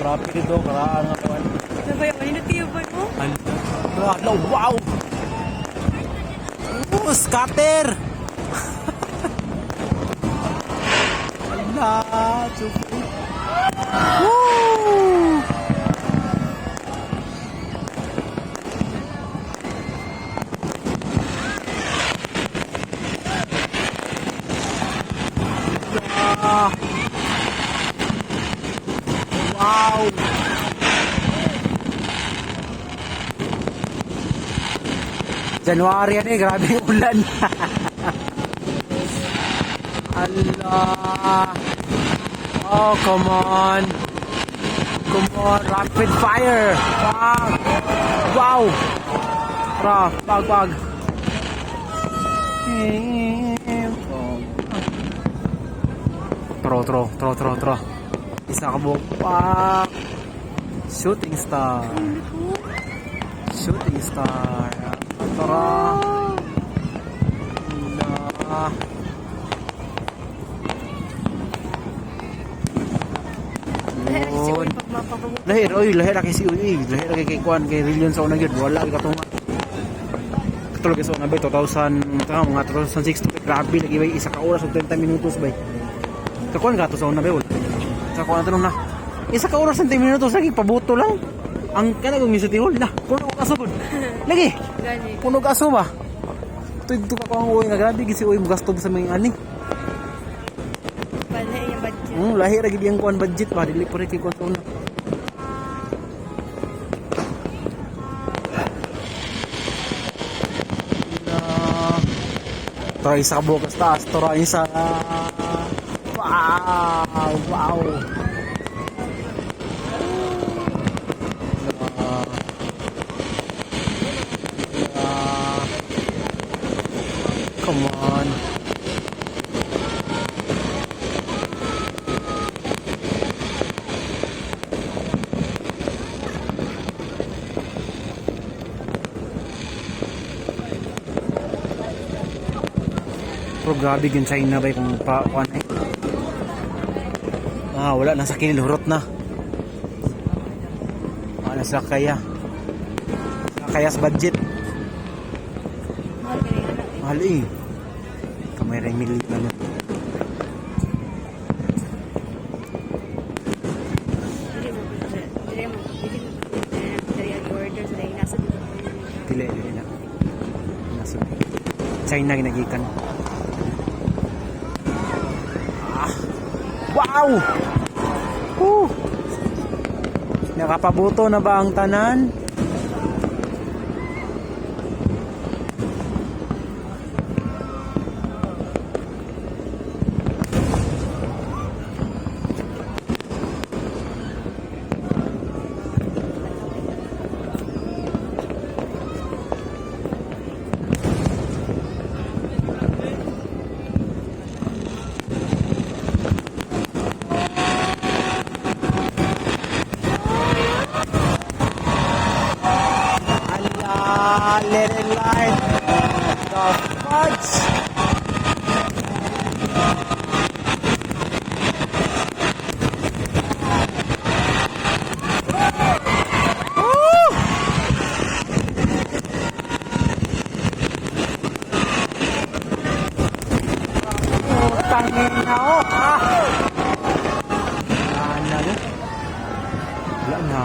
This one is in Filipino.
Grabe dito, karaan nga po. Sabay ako, hinatiyabay mo? Ano? Wow! Oh, scatter! Ala, super. Woo! Ah. Wow! January yan grabe yung ulan. Allah. Oh, come on. Come on, rapid fire. Wow. Wow. Tara, pag. Tro. Isa ka buhok. Pak. Shooting star. Shooting star. Tara. Allah. Lahir laki si Uy. Lahir laki kay Kuan kay Rillion sa unang yun. Wala ka tunga. Katulog sa unang bay 2000 mga 2016 grabe lagi bay isa ka oras ug 30 minutos bay. Kakuan gato sa unang bay wala. Sa kuan tanong na. Isa ka oras 30 minutos lagi pabuto lang. Ang kana kung miso tirol na. Puno ka asubod. Lagi. Gani. Puno ka asuba. Tuig ka ko ang uy nga grabe gisi uy gasto sa mga ani. Balay yung budget. Lahir lagi diyang kuan budget ba dili pa rin kay kuan sa una. Try sa bukas taas, try sa wow. Come on. Pero grabe yung China ba kung pakuan eh. Wala na sa kilid hurot na. Nasa kaya. Sa kaya sa budget. Mahal ka rin anak. Mahal eh. Kamay rin milit na nun. Dili ang order sa dahil nasa dito. Dili na. Nasa China ginagikan. Wow! Nakapabuto na ba ang tanan? Little light the fudge. Tangin na wala na.